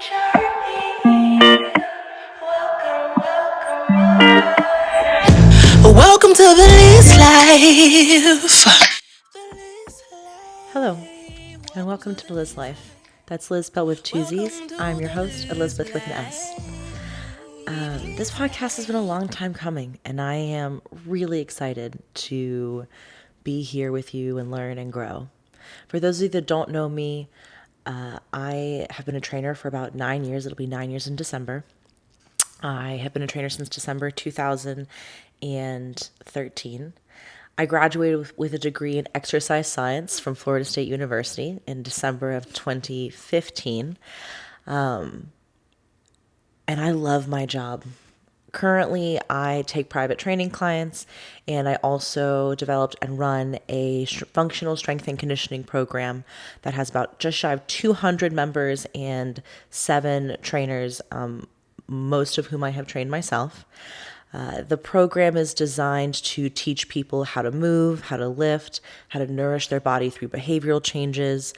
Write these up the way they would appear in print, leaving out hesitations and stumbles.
Welcome to the LizZlife. Hello, and welcome to TheLizzLife. That's Liz spelled with two Z's. I'm your host, Elizabeth with an S. This podcast has been a long time coming, and I am really excited to be here with you and learn and grow. For those of you that don't know me, I have been a trainer for about 9 years. It'll be 9 years in December. I have been a trainer since December 2013. I graduated with a degree in exercise science from Florida State University in December of 2015. And I love my job. Currently, I take private training clients, and I also developed and run a functional strength and conditioning program that has about just shy of 200 members and 7 trainers, most of whom I have trained myself. The program is designed to teach people how to move, how to lift, how to nourish their body through behavioral changes,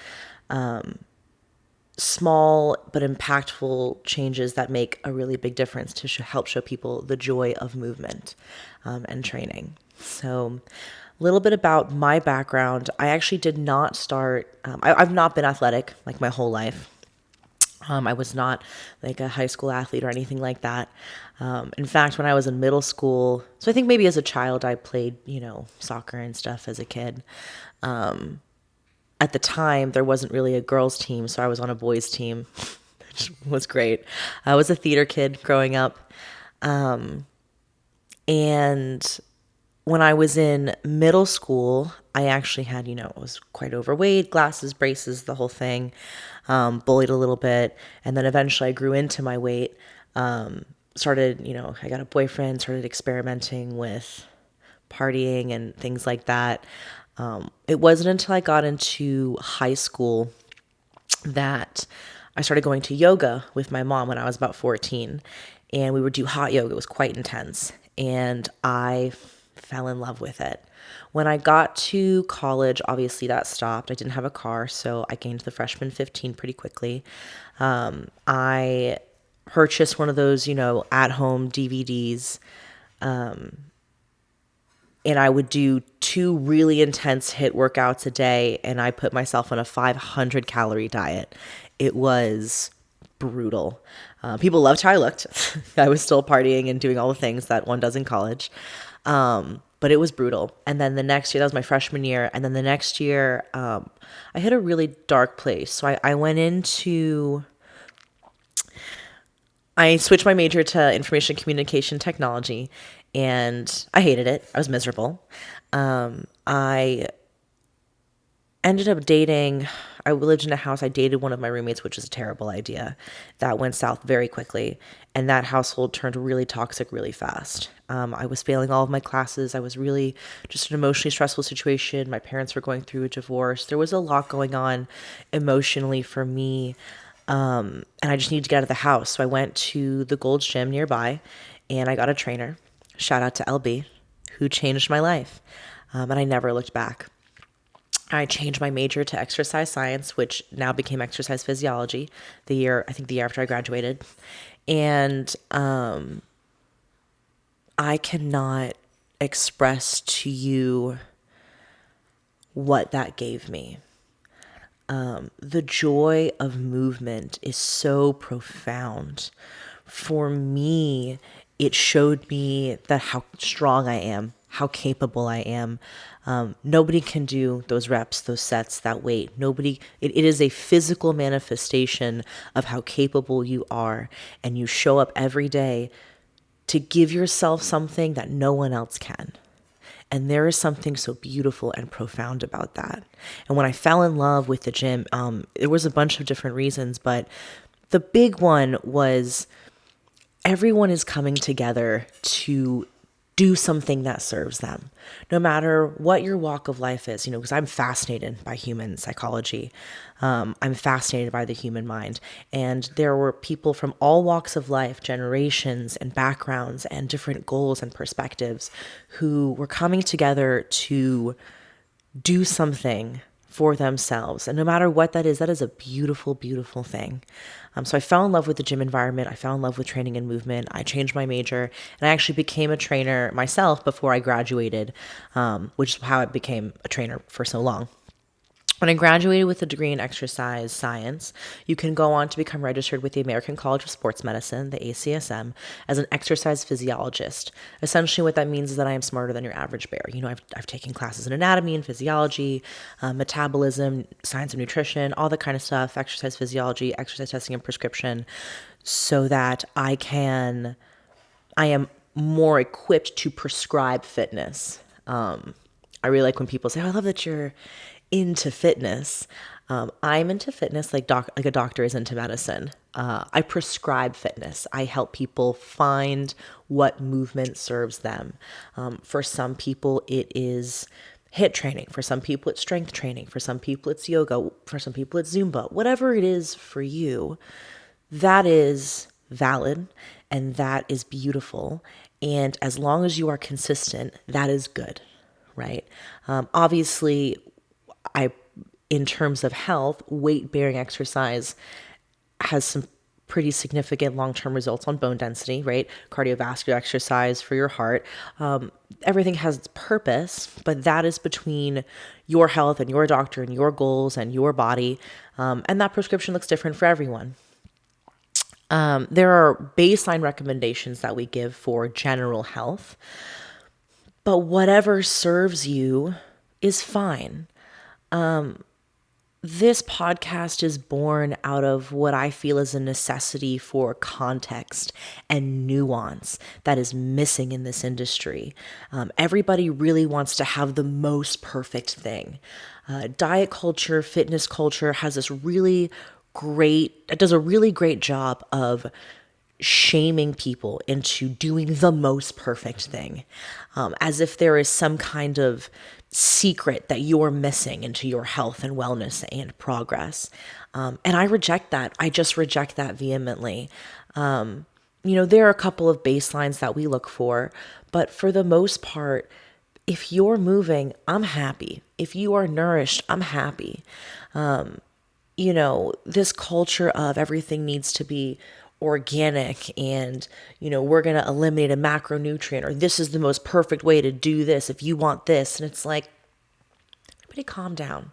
small but impactful changes that make a really big difference to help show people the joy of movement and training. So a little bit about my background. I actually did not start, I've not been athletic like my whole life. I was not like a high school athlete or anything like that. In fact, when I was in middle school, so I think maybe as a child, I played, soccer and stuff as a kid. At the time, there wasn't really a girls' team, so I was on a boys' team, which was great. I was a theater kid growing up. And when I was in middle school, I actually had, I was quite overweight, glasses, braces, the whole thing, bullied a little bit. And then eventually I grew into my weight, started, I got a boyfriend, started experimenting with partying and things like that. It wasn't until I got into high school that I started going to yoga with my mom when I was about 14. And we would do hot yoga. It was quite intense. And I fell in love with it. When I got to college, obviously that stopped. I didn't have a car, so I gained the freshman 15 pretty quickly. I purchased one of those, at-home DVDs, and I would do 2 really intense HIIT workouts a day, and I put myself on a 500-calorie diet. It was brutal. People loved how I looked. I was still partying and doing all the things that one does in college. But it was brutal. And then the next year, that was my freshman year. And then the next year, I hit a really dark place. So I switched my major to information communication technology, and I hated it. I was miserable. I ended up I lived in a house. I dated one of my roommates, which is a terrible idea. That went south very quickly. And that household turned really toxic really fast. I was failing all of my classes. I was really just an emotionally stressful situation. My parents were going through a divorce. There was a lot going on emotionally for me. And I just needed to get out of the house. So I went to the Gold's Gym nearby, and I got a trainer. Shout out to LB, who changed my life. And I never looked back. I changed my major to exercise science, which now became exercise physiology the year after I graduated. And I cannot express to you what that gave me. The joy of movement is so profound. For me, it showed me that how strong I am, how capable I am. Nobody can do those reps, those sets, that weight. It is a physical manifestation of how capable you are. And you show up every day to give yourself something that no one else can. And there is something so beautiful and profound about that. And when I fell in love with the gym, there was a bunch of different reasons, but the big one was everyone is coming together to do something that serves them, no matter what your walk of life is, because I'm fascinated by human psychology. I'm fascinated by the human mind. And there were people from all walks of life, generations and backgrounds and different goals and perspectives who were coming together to do something for themselves. And no matter what that is a beautiful, beautiful thing. So I fell in love with the gym environment. I fell in love with training and movement. I changed my major, and I actually became a trainer myself before I graduated, which is how I became a trainer for so long. When I graduated with a degree in exercise science, you can go on to become registered with the American College of Sports Medicine, the ACSM, as an exercise physiologist. Essentially, what that means is that I am smarter than your average bear. I've taken classes in anatomy and physiology, metabolism, science of nutrition, all that kind of stuff, exercise physiology, exercise testing and prescription, so that I am more equipped to prescribe fitness. I really like when people say, "Oh, I love that you're into fitness." I'm into fitness like a doctor is into medicine. I prescribe fitness. I help people find what movement serves them. For some people, it is HIIT training. For some people, it's strength training. For some people, it's yoga. For some people, it's Zumba. Whatever it is for you, that is valid and that is beautiful. And as long as you are consistent, that is good, right? Obviously, in terms of health, weight-bearing exercise has some pretty significant long-term results on bone density, right? Cardiovascular exercise for your heart. Everything has its purpose, but that is between your health and your doctor and your goals and your body. And that prescription looks different for everyone. There are baseline recommendations that we give for general health, but whatever serves you is fine. This podcast is born out of what I feel is a necessity for context and nuance that is missing in this industry. Everybody really wants to have the most perfect thing. Diet culture, fitness culture does a really great job of shaming people into doing the most perfect thing, as if there is some kind of secret that you're missing into your health and wellness and progress. And I reject that. I just reject that vehemently. There are a couple of baselines that we look for, but for the most part, if you're moving, I'm happy. If you are nourished, I'm happy. This culture of everything needs to be organic and, we're going to eliminate a macronutrient, or this is the most perfect way to do this if you want this. And it's like, everybody calm down.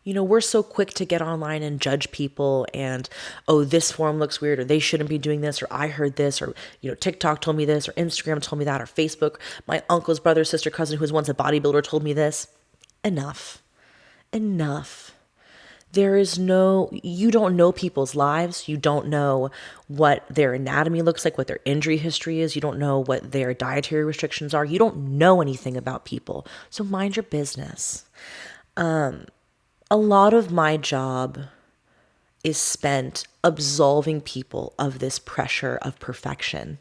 We're so quick to get online and judge people and, oh, this form looks weird, or they shouldn't be doing this, or I heard this, or, TikTok told me this, or Instagram told me that, or Facebook, my uncle's brother, sister, cousin who was once a bodybuilder told me this. Enough. You don't know people's lives. You don't know what their anatomy looks like, what their injury history is. You don't know what their dietary restrictions are. You don't know anything about people. So mind your business. A lot of my job is spent absolving people of this pressure of perfection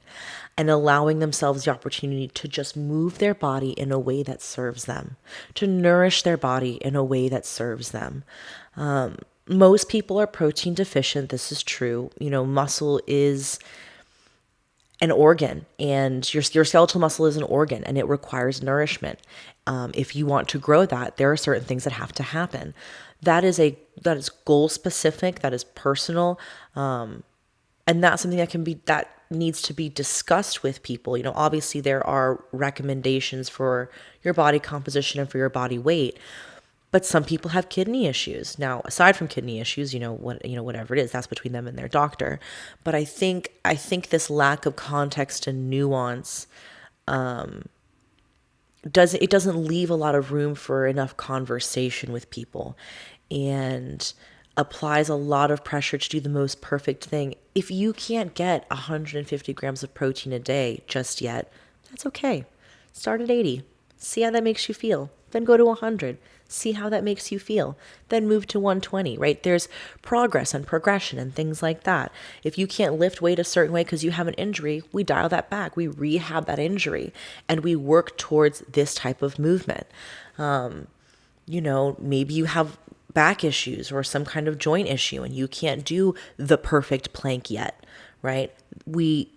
and allowing themselves the opportunity to just move their body in a way that serves them, to nourish their body in a way that serves them. Most people are protein deficient. This is true. Muscle is an organ, and your skeletal muscle is an organ, and it requires nourishment. If you want to grow that, there are certain things that have to happen. That is goal specific. That is personal, and that's something that needs to be discussed with people. Obviously there are recommendations for your body composition and for your body weight. But some people have kidney issues. Now, aside from kidney issues, whatever it is, that's between them and their doctor. But I think this lack of context and nuance doesn't leave a lot of room for enough conversation with people, and applies a lot of pressure to do the most perfect thing. If you can't get 150 grams of protein a day just yet, that's okay. Start at 80. See how that makes you feel. Then go to 100. See how that makes you feel. Then move to 120, right? There's progress and progression and things like that. If you can't lift weight a certain way because you have an injury, we dial that back. We rehab that injury and we work towards this type of movement. Maybe you have back issues or some kind of joint issue and you can't do the perfect plank yet, right? We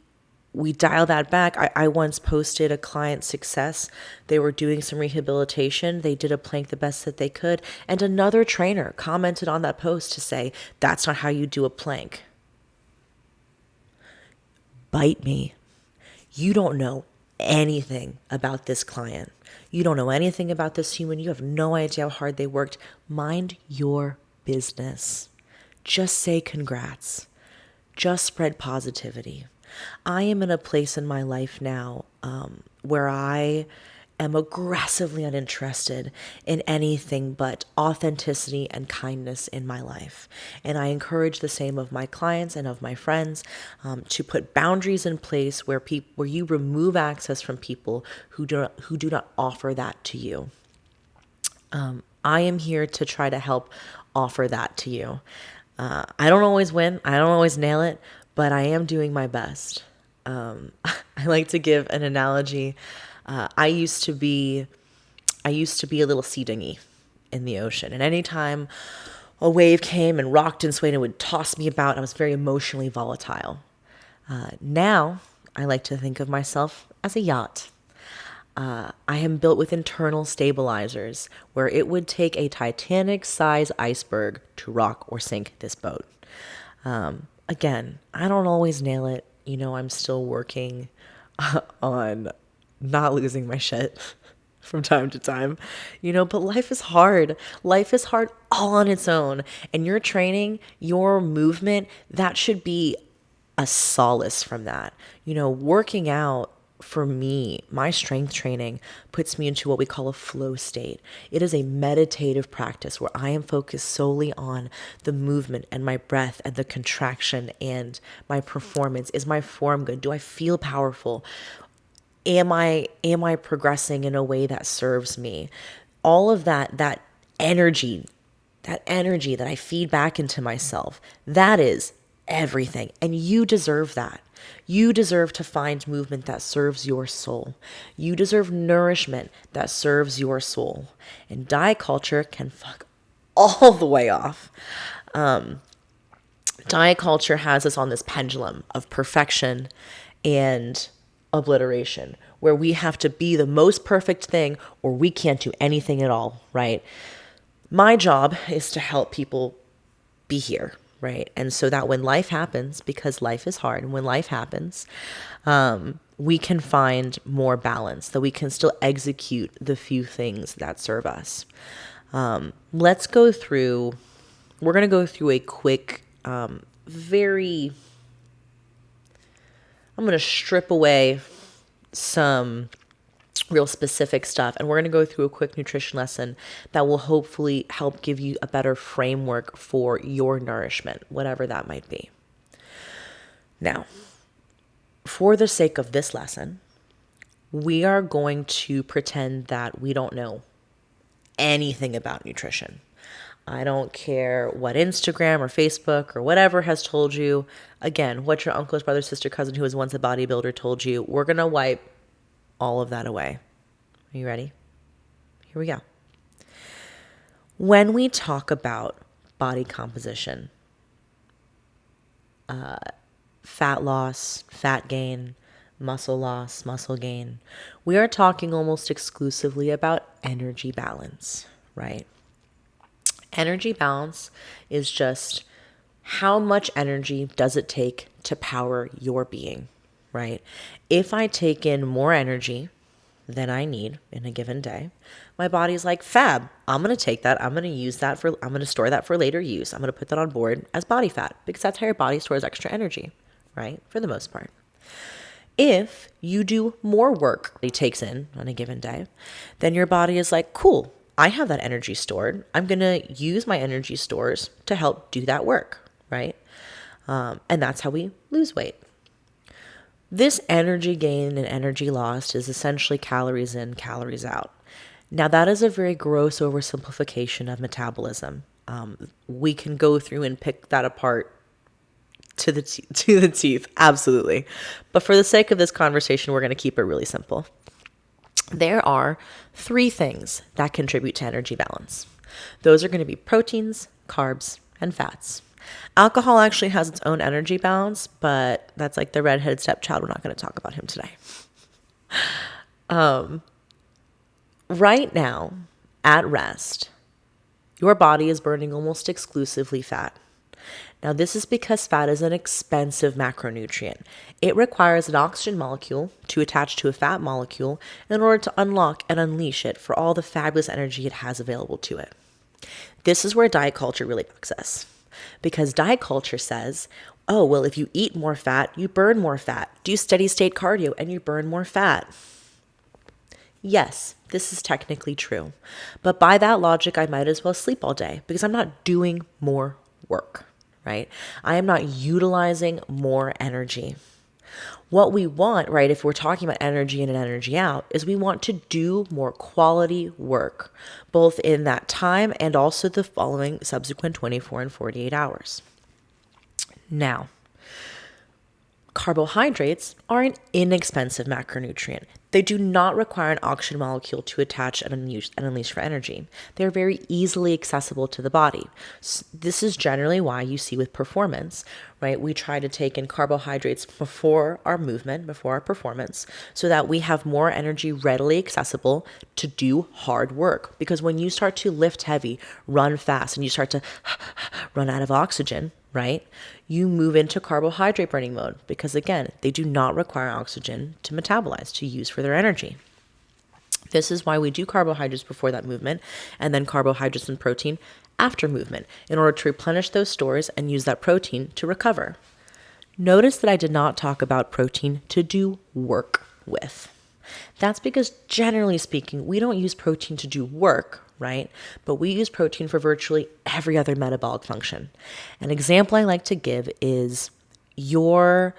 we dial that back. I once posted a client success. They were doing some rehabilitation. They did a plank the best that they could. And another trainer commented on that post to say, that's not how you do a plank. Bite me. You don't know anything about this client. You don't know anything about this human. You have no idea how hard they worked. Mind your business. Just say congrats. Just spread positivity. I am in a place in my life now where I am aggressively uninterested in anything but authenticity and kindness in my life. And I encourage the same of my clients and of my friends to put boundaries in place where you remove access from people who do not offer that to you. I am here to try to help offer that to you. I don't always win. I don't always nail it, but I am doing my best. I like to give an analogy. I used to be a little sea dinghy in the ocean, and anytime a wave came and rocked and swayed and would toss me about, I was very emotionally volatile. Now I like to think of myself as a yacht. I am built with internal stabilizers where it would take a Titanic-sized iceberg to rock or sink this boat. Again, I don't always nail it. I'm still working on not losing my shit from time to time, but life is hard. Life is hard all on its own. And your training, your movement, that should be a solace from that. Working out for me, my strength training puts me into what we call a flow state. It is a meditative practice where I am focused solely on the movement and my breath and the contraction and my performance. Is my form good? Do I feel powerful? Am I progressing in a way that serves me? All of that energy that I feed back into myself, that is everything. And you deserve that. You deserve to find movement that serves your soul. You deserve nourishment that serves your soul. And diet culture can fuck all the way off. Diet culture has us on this pendulum of perfection and obliteration, where we have to be the most perfect thing or we can't do anything at all, right? My job is to help people be here, right? And so that when life happens, because life is hard, and when life happens, we can find more balance, that we can still execute the few things that serve us. We're going to go through a quick, I'm going to strip away some real specific stuff, and we're going to go through a quick nutrition lesson that will hopefully help give you a better framework for your nourishment, whatever that might be. Now, for the sake of this lesson, we are going to pretend that we don't know anything about nutrition. I don't care what Instagram or Facebook or whatever has told you. Again, what your uncle's brother, sister, cousin who was once a bodybuilder told you. We're going to wipe all of that away. Are you ready? Here we go. When we talk about body composition, fat loss, fat gain, muscle loss, muscle gain, we are talking almost exclusively about energy balance, right? Energy balance is just how much energy does it take to power your being, right? If I take in more energy than I need in a given day, my body's like, fab, I'm going to take that. I'm going to store that for later use. I'm going to put that on board as body fat because that's how your body stores extra energy, right? For the most part. If you do more work it takes in on a given day, then your body is like, cool, I have that energy stored. I'm going to use my energy stores to help do that work, right? And that's how we lose weight. This energy gain and energy lost is essentially calories in, calories out. Now, that is a very gross oversimplification of metabolism. We can go through and pick that apart to the teeth, absolutely. But for the sake of this conversation, we're going to keep it really simple. There are 3 things that contribute to energy balance. Those are going to be proteins, carbs, and fats. Alcohol actually has its own energy balance, but that's like the redheaded stepchild. We're not going to talk about him today. Right now, at rest, your body is burning almost exclusively fat. Now, this is because fat is an expensive macronutrient. It requires an oxygen molecule to attach to a fat molecule in order to unlock and unleash it for all the fabulous energy it has available to it. This is where diet culture really bugs us. Because diet culture says, oh, well, if you eat more fat, you burn more fat. Do steady state cardio and you burn more fat. Yes, this is technically true. But by that logic, I might as well sleep all day because I'm not doing more work, right? I am not utilizing more energy. What we want, right, if we're talking about energy in and energy out, is we want to do more quality work, both in that time and also the following subsequent 24 and 48 hours. Now, carbohydrates are an inexpensive macronutrient. They do not require an oxygen molecule to attach and unleash for energy. They're very easily accessible to the body. This is generally why you see with performance, right? We try to take in carbohydrates before our movement, before our performance, so that we have more energy readily accessible to do hard work. Because when you start to lift heavy, run fast, and you start to run out of oxygen, right? You move into carbohydrate burning mode because, again, they do not require oxygen to metabolize, to use for their energy. This is why we do carbohydrates before that movement and then carbohydrates and protein after movement in order to replenish those stores and use that protein to recover. Notice that I did not talk about protein to do work with. That's because, generally speaking, we don't use protein to do work, right? But we use protein for virtually every other metabolic function. An example I like to give is your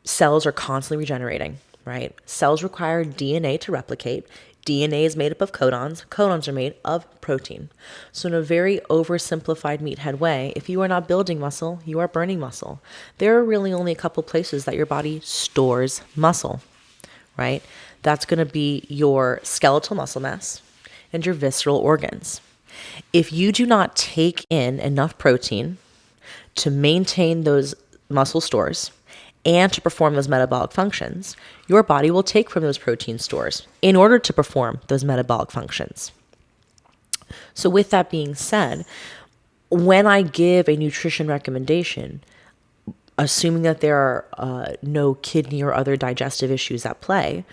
cells are constantly regenerating, right? Cells require DNA to replicate. DNA is made up of codons. Codons are made of protein. So in a very oversimplified meathead way, if you are not building muscle, you are burning muscle. There are really only a couple places that your body stores muscle, right? That's going to be your skeletal muscle mass and your visceral organs. If you do not take in enough protein to maintain those muscle stores and to perform those metabolic functions, your body will take from those protein stores in order to perform those metabolic functions. So with that being said, when I give a nutrition recommendation, assuming that there are no kidney or other digestive issues at play,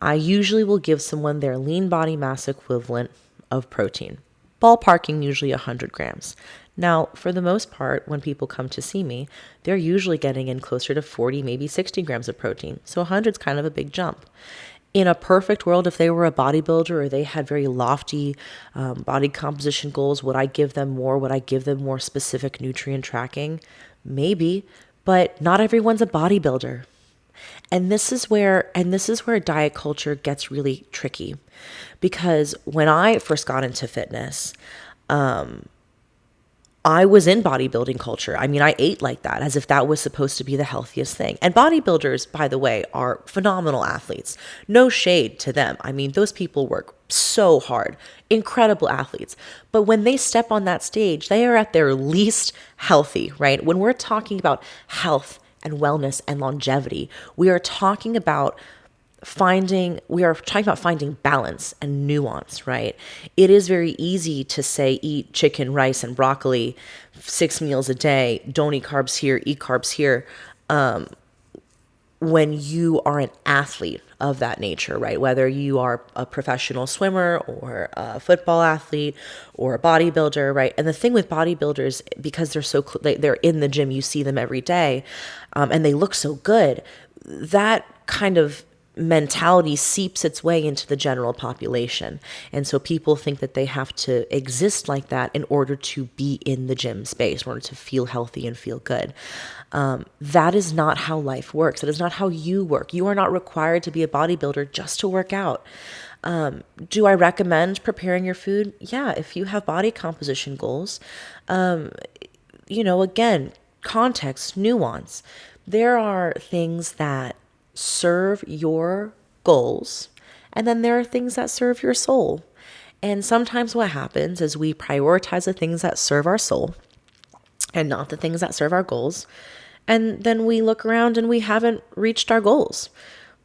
I usually will give someone their lean body mass equivalent of protein, ballparking usually 100 grams. Now, for the most part, when people come to see me, they're usually getting in closer to 40, maybe 60 grams of protein. So 100 is kind of a big jump. In a perfect world, if they were a bodybuilder or they had very lofty body composition goals, would I give them more? Would I give them more specific nutrient tracking? Maybe, but not everyone's a bodybuilder. And this is where diet culture gets really tricky, because when I first got into fitness, I was in bodybuilding culture. I mean, I ate like that as if that was supposed to be the healthiest thing. And bodybuilders, by the way, are phenomenal athletes. No shade to them. I mean, those people work so hard, incredible athletes. But when they step on that stage, they are at their least healthy, right? When we're talking about health and wellness and longevity, we are talking about finding balance and nuance, right? It is very easy to say, eat chicken, rice, and broccoli 6 meals a day. Don't eat carbs here, eat carbs here. When you are an athlete of that nature, right? Whether you are a professional swimmer or a football athlete or a bodybuilder, right? And the thing with bodybuilders, because they're in the gym, you see them every day, and they look so good, that kind of mentality seeps its way into the general population. And so people think that they have to exist like that in order to be in the gym space, in order to feel healthy and feel good. That is not how life works. That is not how you work. You are not required to be a bodybuilder just to work out. Do I recommend preparing your food? Yeah, if you have body composition goals. Again, context, nuance. There are things that serve your goals, and then there are things that serve your soul. And sometimes what happens is we prioritize the things that serve our soul, and not the things that serve our goals. And then we look around and we haven't reached our goals.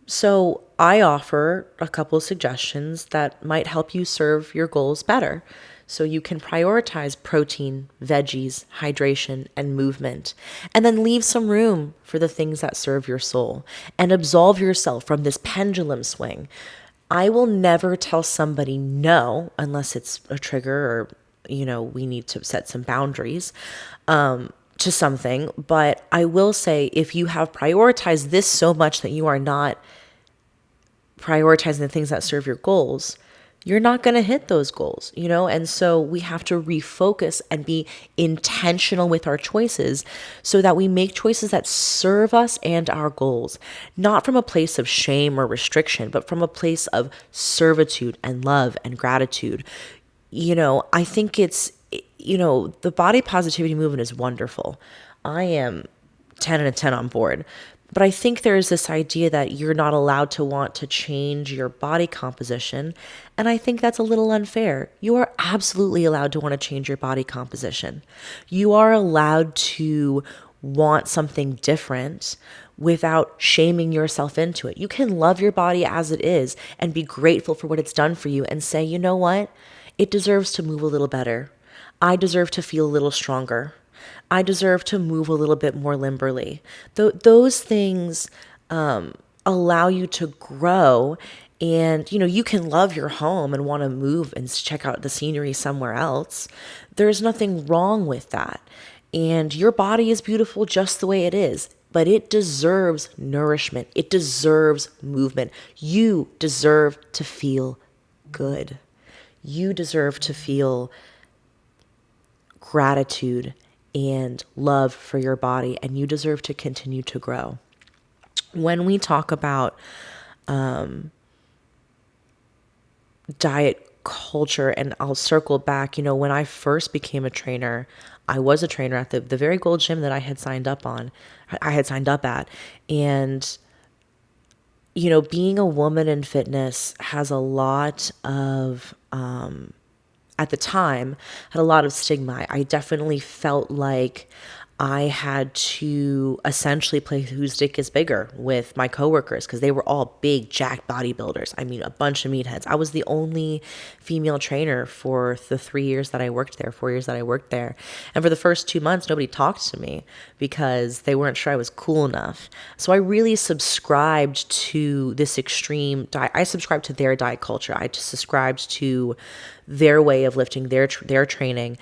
So I offer a couple of suggestions that might help you serve your goals better. So you can prioritize protein, veggies, hydration, and movement, and then leave some room for the things that serve your soul and absolve yourself from this pendulum swing. I will never tell somebody no unless it's a trigger or, we need to set some boundaries to something. But I will say, if you have prioritized this so much that you are not prioritizing the things that serve your goals, you're not going to hit those goals, And so we have to refocus and be intentional with our choices so that we make choices that serve us and our goals, not from a place of shame or restriction, but from a place of servitude and love and gratitude. I think the body positivity movement is wonderful. I am 10 out of 10 on board. But I think there's this idea that you're not allowed to want to change your body composition. And I think that's a little unfair. You are absolutely allowed to want to change your body composition. You are allowed to want something different without shaming yourself into it. You can love your body as it is and be grateful for what it's done for you and say, you know what? It deserves to move a little better. I deserve to feel a little stronger. I deserve to move a little bit more limberly. Those things allow you to grow. And, you can love your home and want to move and check out the scenery somewhere else. There's nothing wrong with that. And your body is beautiful just the way it is. But it deserves nourishment. It deserves movement. You deserve to feel good. You deserve to feel gratitude and love for your body, and you deserve to continue to grow. When we talk about diet culture, and I'll circle back, when I first became a trainer, I was a trainer at the very gold gym that I had signed up at. And, being a woman in fitness has a lot of, at the time, had a lot of stigma. I definitely felt like I had to essentially play whose dick is bigger with my coworkers because they were all big, jacked bodybuilders. I mean, a bunch of meatheads. I was the only female trainer for the 4 years that I worked there. And for the first 2 months, nobody talked to me because they weren't sure I was cool enough. So I really subscribed to this extreme diet. I subscribed to their diet culture. I just subscribed to their way of lifting, their training,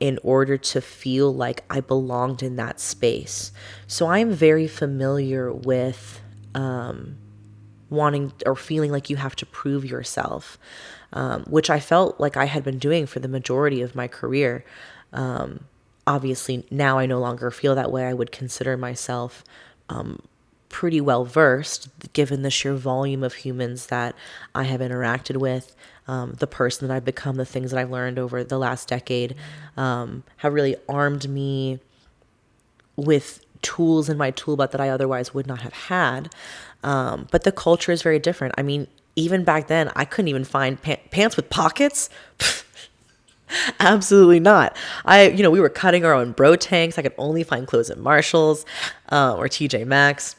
in order to feel like I belonged in that space. So I'm very familiar with wanting or feeling like you have to prove yourself, which I felt like I had been doing for the majority of my career. Obviously, now I no longer feel that way. I would consider myself pretty well versed, given the sheer volume of humans that I have interacted with. The person that I've become, the things that I've learned over the last decade, have really armed me with tools in my tool belt that I otherwise would not have had. But the culture is very different. I mean, even back then, I couldn't even find pants with pockets. Absolutely not. We were cutting our own bro tanks. I could only find clothes at Marshall's or TJ Maxx.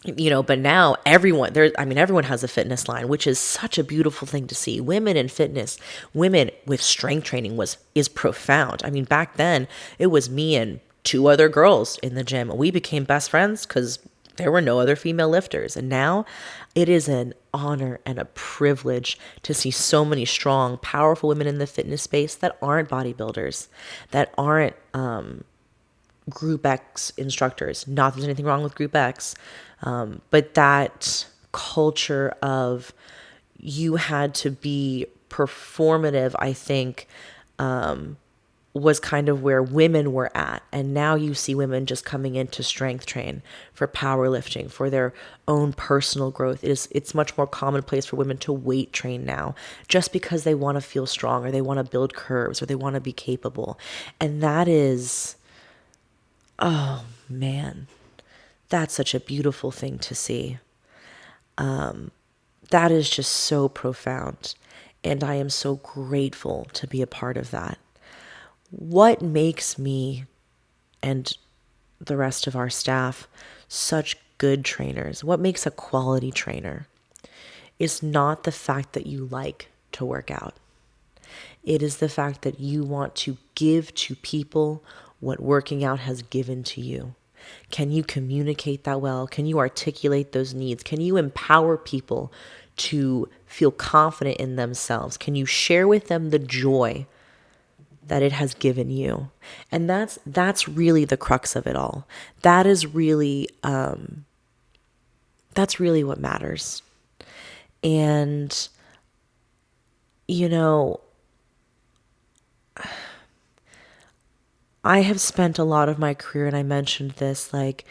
But now everyone has a fitness line, which is such a beautiful thing to see. Women in fitness, women with strength training is profound. I mean, back then it was me and 2 other girls in the gym. We became best friends because there were no other female lifters. And now it is an honor and a privilege to see so many strong, powerful women in the fitness space that aren't bodybuilders, that aren't Group X instructors. Not that there's anything wrong with Group X, but that culture of you had to be performative, I think, was kind of where women were at. And now you see women just coming in to strength train for powerlifting, for their own personal growth. It's much more commonplace for women to weight train now just because they want to feel strong or they want to build curves or they want to be capable. And that is, oh man, that's such a beautiful thing to see. That is just so profound. And I am so grateful to be a part of that. What makes me and the rest of our staff such good trainers. What makes a quality trainer is not the fact that you like to work out. It is the fact that you want to give to people what working out has given to you. Can you communicate that well? Can you articulate those needs? Can you empower people to feel confident in themselves? Can you share with them the joy that it has given you? And that's really the crux of it all. That's really what matters. And you know, I have spent a lot of my career, and I mentioned this, like,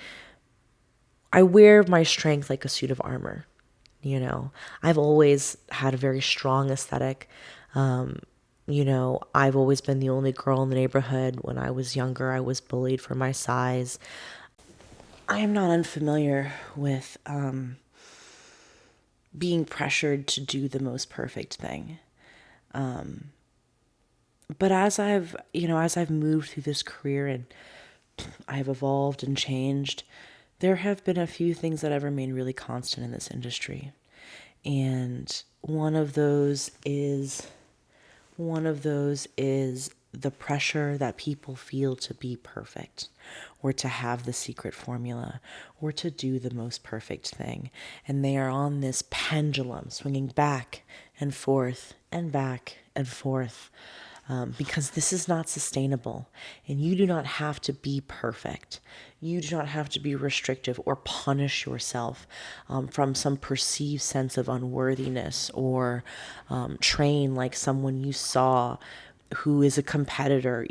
I wear my strength like a suit of armor. I've always had a very strong aesthetic. I've always been the only girl in the neighborhood. When I was younger, I was bullied for my size. I am not unfamiliar with being pressured to do the most perfect thing. But as I've moved through this career and I've evolved and changed, there have been a few things that have remained really constant in this industry. And one of those is the pressure that people feel to be perfect, or to have the secret formula, or to do the most perfect thing. And they are on this pendulum swinging back and forth and back and forth. Because this is not sustainable, and you do not have to be perfect. You do not have to be restrictive or punish yourself from some perceived sense of unworthiness, or train like someone you saw who is a competitor.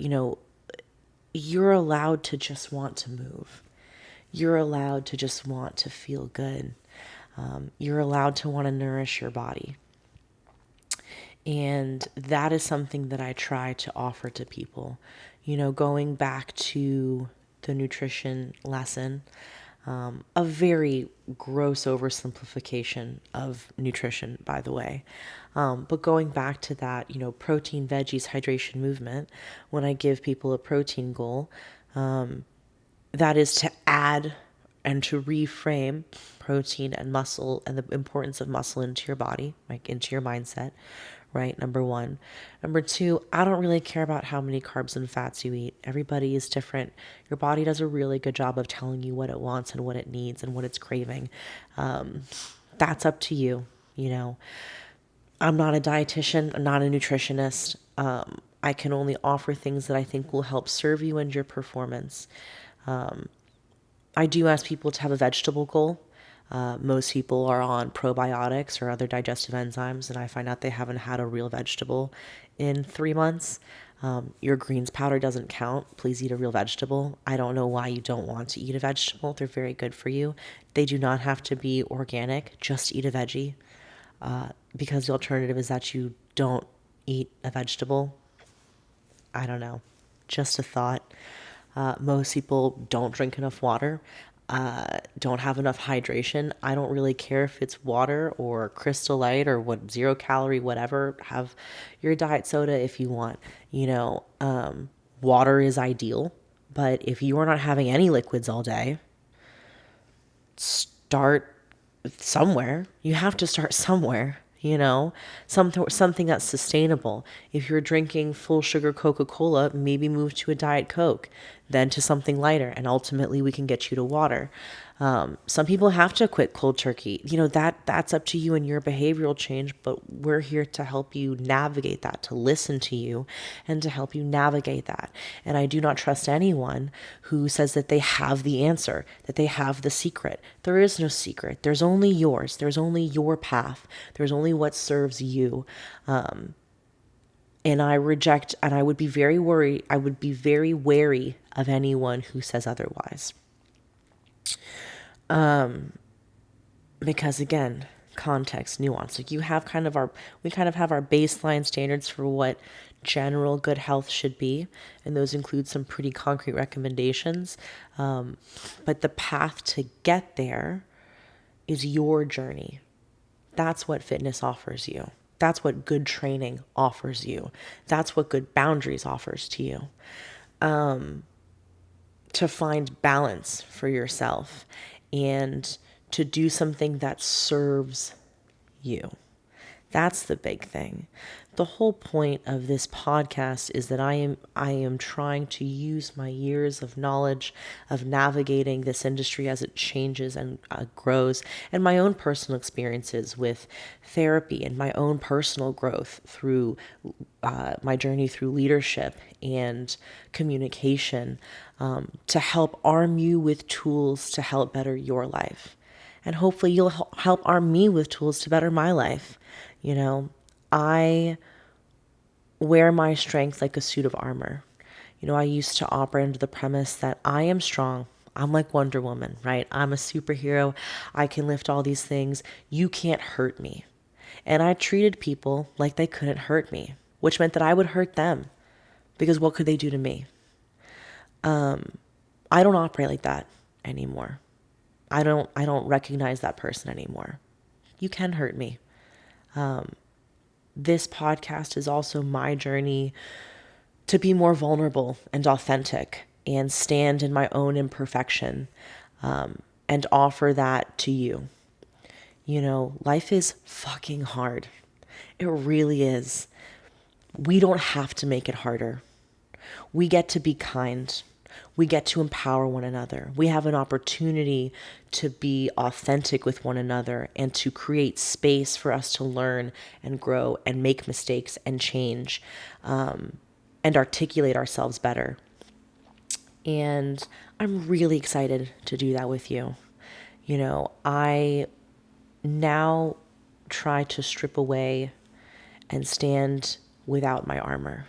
You're allowed to just want to move. You're allowed to just want to feel good. You're allowed to want to nourish your body. And that is something that I try to offer to people. Going back to the nutrition lesson, a very gross oversimplification of nutrition, by the way. But going back to that, protein, veggies, hydration movement, when I give people a protein goal, that is to add and to reframe protein and muscle and the importance of muscle into your body, like into your mindset, right? Number one. Number two, I don't really care about how many carbs and fats you eat. Everybody is different. Your body does a really good job of telling you what it wants and what it needs and what it's craving. That's up to you. I'm not a dietitian. I'm not a nutritionist. I can only offer things that I think will help serve you and your performance. I do ask people to have a vegetable goal. Most people are on probiotics or other digestive enzymes, and I find out they haven't had a real vegetable in 3 months. Your greens powder doesn't count. Please eat a real vegetable. I don't know why you don't want to eat a vegetable. They're very good for you. They do not have to be organic. Just eat a veggie, because the alternative is that you don't eat a vegetable. I don't know. Just a thought. Most people don't drink enough water, don't have enough hydration. I don't really care if it's water or Crystal Light or 0 calorie, whatever. Have your diet soda if you want. Water is ideal, but if you are not having any liquids all day, start somewhere. You have to start somewhere. Something that's sustainable. If you're drinking full sugar Coca-Cola, maybe move to a Diet Coke, then to something lighter, and ultimately we can get you to water. Some people have to quit cold turkey. That's up to you and your behavioral change, but we're here to help you navigate that, to listen to you, and to help you navigate that. And I do not trust anyone who says that they have the answer, that they have the secret. There is no secret. There's only yours. There's only your path. There's only what serves you. And I reject, and I would be very wary of anyone who says otherwise. Because again, context, nuance. Like we kind of have our baseline standards for what general good health should be, and those include some pretty concrete recommendations. But the path to get there is your journey. That's what fitness offers you. That's what good training offers you. That's what good boundaries offers to you. to find balance for yourself and to do something that serves you. That's the big thing. The whole point of this podcast is that I am trying to use my years of knowledge of navigating this industry as it changes and grows, and my own personal experiences with therapy and my own personal growth through my journey through leadership and communication, to help arm you with tools to help better your life. And hopefully you'll help arm me with tools to better my life. You know, I wear my strength like a suit of armor. You know, I used to operate under the premise that I am strong. I'm like Wonder Woman, right? I'm a superhero. I can lift all these things. You can't hurt me. And I treated people like they couldn't hurt me, which meant that I would hurt them because what could they do to me? I don't operate like that anymore. I don't recognize that person anymore. You can hurt me. This podcast is also my journey to be more vulnerable and authentic and stand in my own imperfection, and offer that to you. You know, life is fucking hard. It really is. We don't have to make it harder. We get to be kind. We get to empower one another. We have an opportunity to be authentic with one another and to create space for us to learn and grow and make mistakes and change, and articulate ourselves better. And I'm really excited to do that with you. You know, I now try to strip away and stand without my armor.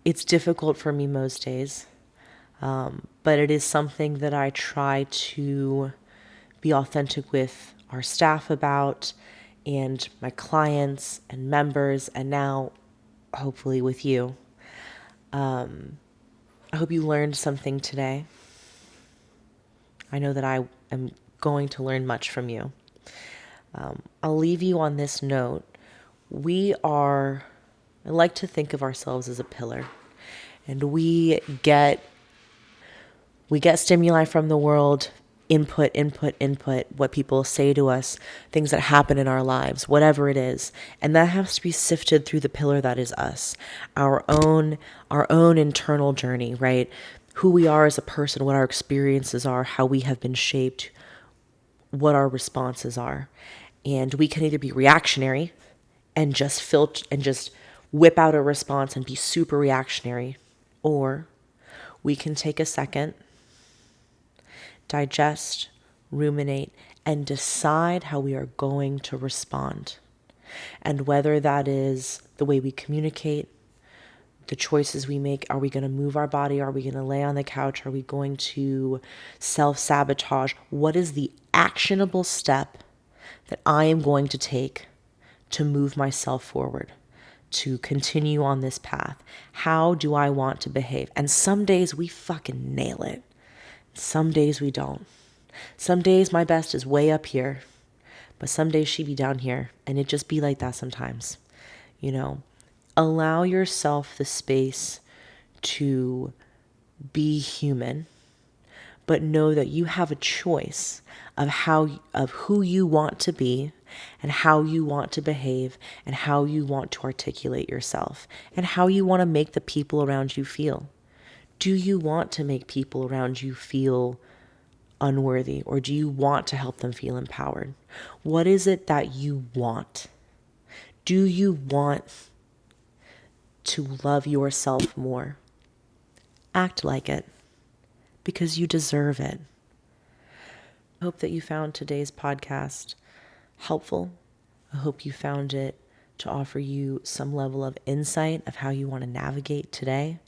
It's difficult for me most days, but it is something that I try to be authentic with our staff about, and my clients and members, and now hopefully with you. I hope you learned something today. I know that I am going to learn much from you. I'll leave you on this note. I like to think of ourselves as a pillar, and we get stimuli from the world, input, what people say to us, things that happen in our lives, whatever it is. And that has to be sifted through the pillar that is us, our own internal journey, right? Who we are as a person, what our experiences are, how we have been shaped, what our responses are. And we can either be reactionary and just whip out a response and be super reactionary, or we can take a second, digest, ruminate, and decide how we are going to respond. And whether that is the way we communicate, the choices we make, are we going to move our body? Are we going to lay on the couch? Are we going to self-sabotage? What is the actionable step that I am going to take to move myself forward, to continue on this path? How do I want to behave? And some days we fucking nail it. Some days we don't. Some days my best is way up here, but some days she be down here, and it just be like that sometimes. You know, allow yourself the space to be human, but know that you have a choice of who you want to be and how you want to behave and how you want to articulate yourself and how you want to make the people around you feel. Do you want to make people around you feel unworthy, or do you want to help them feel empowered? What is it that you want? Do you want to love yourself more? Act like it, because you deserve it. I hope that you found today's podcast helpful. I hope you found it to offer you some level of insight of how you want to navigate today.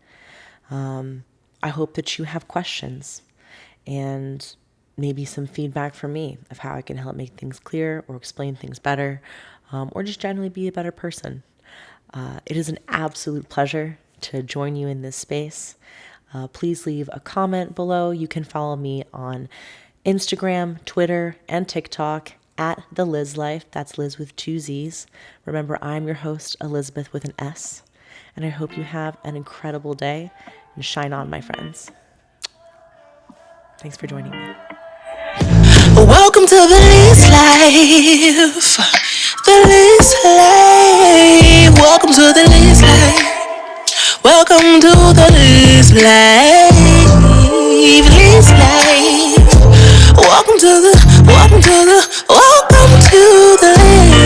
I hope that you have questions and maybe some feedback from me of how I can help make things clear or explain things better, or just generally be a better person. It is an absolute pleasure to join you in this space. Please leave a comment below. You can follow me on Instagram, Twitter, and TikTok at TheLizzLife. That's Liz with 2 Z's. Remember, I'm your host, Elizabeth with an S. And I hope you have an incredible day and shine on, my friends. Thanks for joining me. Welcome to the TheLizzLife. TheLizzLife. Welcome to the TheLizzLife. Welcome to the TheLizzLife. TheLizzLife. Welcome to the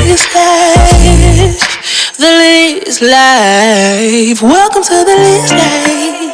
TheLizzLife. TheLizzLife. Welcome to the TheLizzLife.